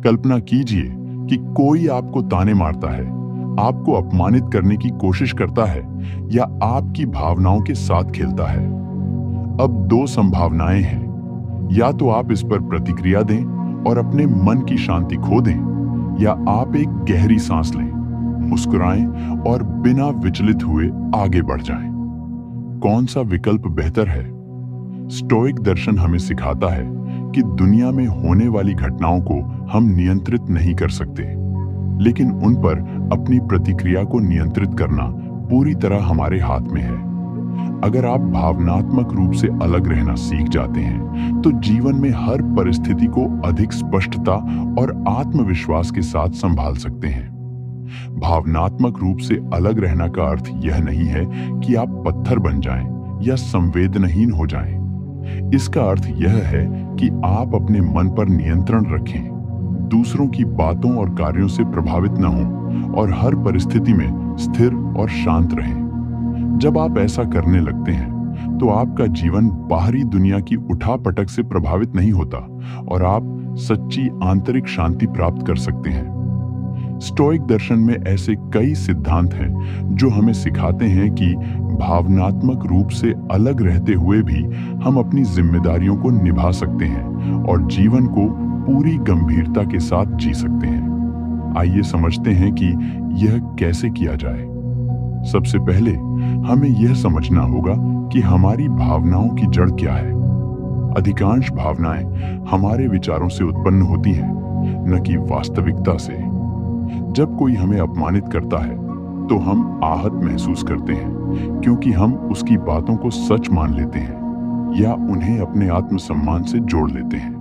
कल्पना कीजिए कि कोई आपको ताने मारता है, आपको अपमानित करने की कोशिश करता है या आपकी भावनाओं के साथ खेलता है। अब दो संभावनाएं हैं, या तो आप इस पर प्रतिक्रिया दें और अपने मन की शांति खो दें, या आप एक गहरी सांस लें, मुस्कुराएं और बिना विचलित हुए आगे बढ़ जाएं। कौन सा विकल्प बेहतर है? स्टोइक दर्शन हमें सिखाता है कि दुनिया में होने वाली घटनाओं को हम नियंत्रित नहीं कर सकते, लेकिन उन पर अपनी प्रतिक्रिया को नियंत्रित करना पूरी तरह हमारे हाथ में है। अगर आप भावनात्मक रूप से अलग रहना सीख जाते हैं, तो जीवन में हर परिस्थिति को अधिक स्पष्टता और आत्मविश्वास के साथ संभाल सकते हैं। भावनात्मक रूप से अलग रहना का अर्थ यह नहीं है कि आप पत्थर बन जाएं या संवेदनहीन हो जाएं। इसका अर्थ यह है कि आप अपने मन पर नियंत्रण रखें, दूसरों की बातों और कार्यों से प्रभावित न हों और हर परिस्थिति में स्थिर और शांत रहें। जब आप ऐसा करने लगते हैं, तो आपका जीवन बाहरी दुनिया की उठापटक से प्रभावित नहीं होता और आप सच्ची आंतरिक शांति प्राप्त कर सकते हैं। स्टोइक दर्शन में ऐसे कई सिद्धांत हैं जो हमें सिखाते हैं कि भावनात्मक रूप से अलग रहते हुए भी हम अपनी जिम्मेदारियों को निभा सकते हैं और जीवन को पूरी गंभीरता के साथ जी सकते हैं। आइए समझते हैं कि यह कैसे किया जाए। सबसे पहले हमें यह समझना होगा कि हमारी भावनाओं की जड़ क्या है। अधिकांश भावनाएं हमारे विचारों से उत्पन्न होती हैं, न कि वास्तविकता से। जब कोई हमें अपमानित करता है, तो हम आहत महसूस करते हैं क्योंकि हम उसकी बातों को सच मान लेते हैं या उन्हें अपने आत्मसम्मान से जोड़ लेते हैं।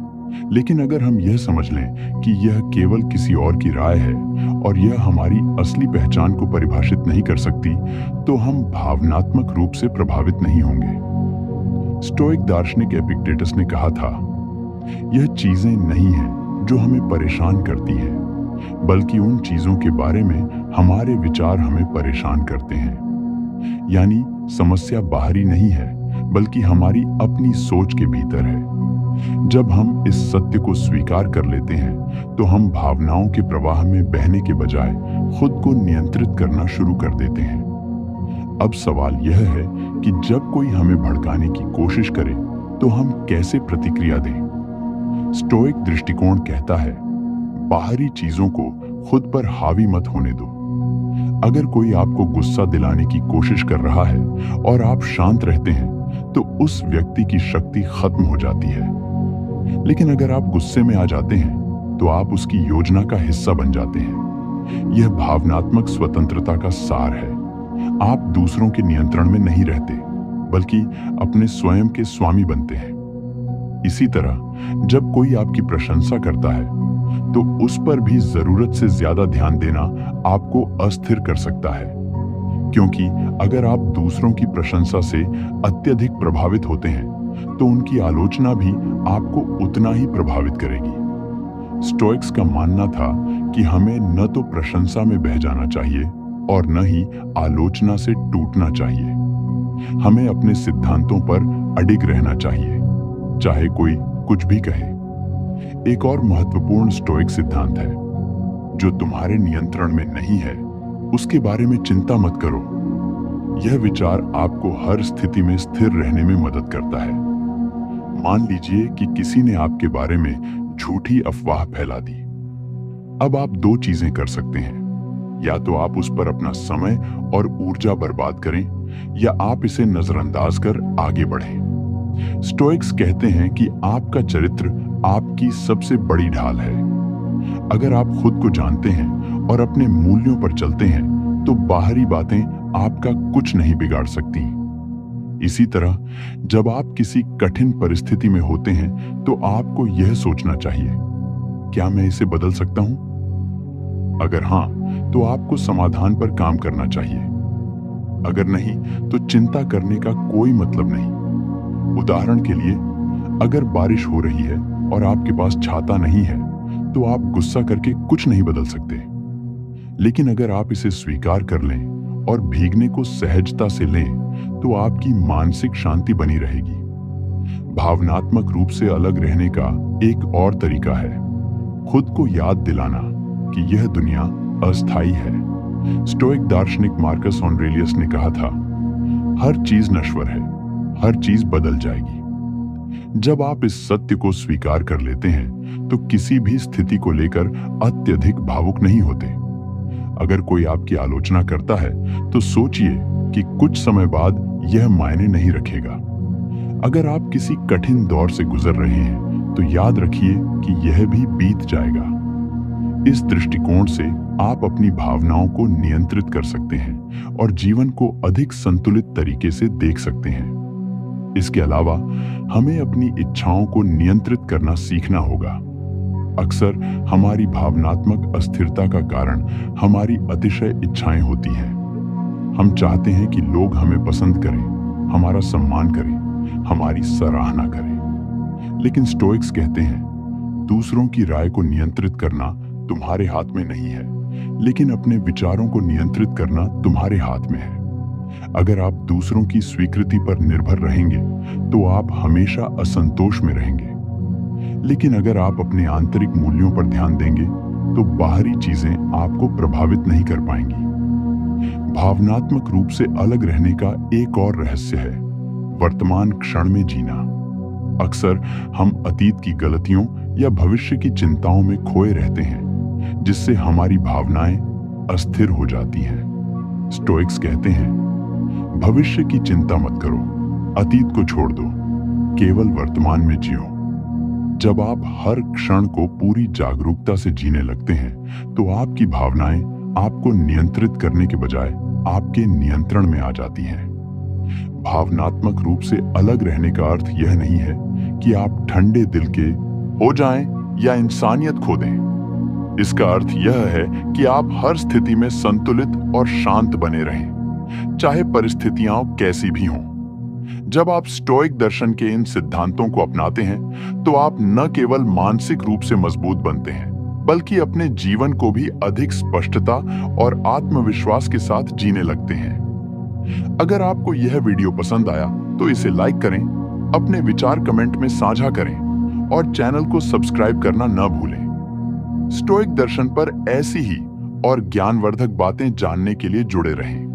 लेकिन अगर हम यह समझ लें कि यह केवल किसी और की राय है और यह हमारी असली पहचान को परिभाषित नहीं कर सकती, तो हम भावनात्मक रूप से प्रभावित नहीं होंगे। स्टोइक दार्शनिक एपिक्टेटस ने कहा था, यह चीजें नहीं हैं जो हमें परेशान करती हैं, बल्कि उन चीजों के बारे में हमारे विचार हमें परेशान करते हैं। यानी समस्या बाहरी नहीं है, बल्कि हमारी अपनी सोच के भीतर है। जब हम इस सत्य को स्वीकार कर लेते हैं, तो हम भावनाओं के प्रवाह में बहने के बजाय खुद को नियंत्रित करना शुरू कर देते हैं। अब सवाल यह है कि जब कोई हमें भड़काने की कोशिश करे, तो हम कैसे प्रतिक्रिया दें? स्टोइक दृष्टिकोण कहता है, बाहरी चीजों को खुद पर हावी मत होने दो। अगर कोई आपको गुस्सा दिलाने की कोशिश कर रहा है और आप शांत रहते हैं, तो उस व्यक्ति की शक्ति खत्म हो जाती है। लेकिन अगर आप गुस्से में आ जाते हैं, तो आप उसकी योजना का हिस्सा बन जाते हैं। यह भावनात्मक स्वतंत्रता का सार है। आप दूसरों के नियंत्रण में नहीं रहते, बल्कि अपने स्वयं के स्वामी बनते हैं। इसी तरह जब कोई आपकी प्रशंसा करता है, तो उस पर भी जरूरत से ज्यादा ध्यान देना आपको अस्थिर कर सकता है, क्योंकि अगर आप दूसरों की प्रशंसा से अत्यधिक प्रभावित होते हैं, तो उनकी आलोचना भी आपको उतना ही प्रभावित करेगी। स्टोइक्स का मानना था कि हमें न तो प्रशंसा में बह जाना चाहिए और न ही आलोचना से टूटना चाहिए। हमें अपने सिद्धांतों पर अडिग रहना चाहिए, चाहे कोई कुछ भी कहे। एक और महत्वपूर्ण स्टोइक सिद्धांत है, जो तुम्हारे नियंत्रण में नहीं है, उसके बारे में चिंता मत करो। यह विचार आपको हर स्थिति में स्थिर रहने में मदद करता है। मान लीजिए कि किसी ने आपके बारे में झूठी अफवाह फैला दी। अब आप दो चीजें कर सकते हैं, या तो आप उस पर अपना समय और ऊर्जा बर्बाद करें, या आप इसे नजरअंदाज कर आगे बढ़ें। स्टोइक्स कहते हैं कि आपका चरित्र आपकी सबसे बड़ी ढाल है। अगर आप खुद को जानते हैं और अपने मूल्यों पर चलते हैं, तो बाहरी बातें आपका कुछ नहीं बिगाड़ सकती। इसी तरह जब आप किसी कठिन परिस्थिति में होते हैं, तो आपको यह सोचना चाहिए, क्या मैं इसे बदल सकता हूं? अगर हां, तो आपको समाधान पर काम करना चाहिए। अगर नहीं, तो चिंता करने का कोई मतलब नहीं। उदाहरण के लिए, अगर बारिश हो रही है और आपके पास छाता नहीं है, तो आप गुस्सा करके कुछ नहीं बदल सकते। लेकिन अगर आप इसे स्वीकार कर लें और भीगने को सहजता से लें, तो आपकी मानसिक शांति बनी रहेगी। भावनात्मक रूप से अलग रहने का एक और तरीका है, खुद को याद दिलाना कि यह दुनिया अस्थायी है। स्टोइक दार्शनिक मार्कस ऑरेलियस ने कहा था, हर चीज नश्वर है, हर चीज बदल जाएगी। जब आप इस सत्य को स्वीकार कर लेते हैं तो किसी भी स्थिति को लेकर अत्यधिक भावुक नहीं होते। अगर कोई आपकी आलोचना करता है तो सोचिए कि कुछ समय बाद यह मायने नहीं रखेगा। अगर आप किसी कठिन दौर से गुजर रहे हैं तो याद रखिए कि यह भी बीत जाएगा। इस दृष्टिकोण से आप अपनी भावनाओं को नियंत्रित कर सकते हैं और जीवन को अधिक संतुलित तरीके से देख सकते हैं। इसके अलावा हमें अपनी इच्छाओं को नियंत्रित करना सीखना होगा। अक्सर हमारी भावनात्मक अस्थिरता का कारण हमारी अतिशय इच्छाएं होती हैं। हम चाहते हैं कि लोग हमें पसंद करें, हमारा सम्मान करें, हमारी सराहना करें। लेकिन स्टोइक्स कहते हैं, दूसरों की राय को नियंत्रित करना तुम्हारे हाथ में नहीं है, लेकिन अपने विचारों को नियंत्रित करना तुम्हारे हाथ में है। अगर आप दूसरों की स्वीकृति पर निर्भर रहेंगे तो आप हमेशा असंतोष में रहेंगे। लेकिन अगर आप अपने आंतरिक मूल्यों पर ध्यान देंगे तो बाहरी चीजें आपको प्रभावित नहीं कर पाएंगी। भावनात्मक रूप से अलग रहने का एक और रहस्य है वर्तमान क्षण में जीना। अक्सर हम अतीत की गलतियों या भविष्य की चिंताओं में खोए रहते हैं, जिससे हमारी भावनाएं अस्थिर हो जाती हैं। स्टोइक्स कहते हैं, भविष्य की चिंता मत करो, अतीत को छोड़ दो, केवल वर्तमान में जियो। जब आप हर क्षण को पूरी जागरूकता से जीने लगते हैं तो आपकी भावनाएं आपको नियंत्रित करने के बजाय आपके नियंत्रण में आ जाती हैं। भावनात्मक रूप से अलग रहने का अर्थ यह नहीं है कि आप ठंडे दिल के हो जाएं या इंसानियत खो दें। इसका अर्थ यह है कि आप हर स्थिति में संतुलित और शांत बने रहें, चाहे परिस्थितियां कैसी भी हों। जब आप स्टोइक दर्शन के इन सिद्धांतों को अपनाते हैं तो आप न केवल मानसिक रूप से मजबूत बनते हैं, बल्कि अपने जीवन को भी अधिक स्पष्टता और आत्मविश्वास के साथ जीने लगते हैं। अगर आपको यह वीडियो पसंद आया तो इसे लाइक करें, अपने विचार कमेंट में साझा करें और चैनल को सब्सक्राइब करना न भूलें। स्टोइक दर्शन पर ऐसी ही और ज्ञानवर्धक बातें जानने के लिए जुड़े रहें।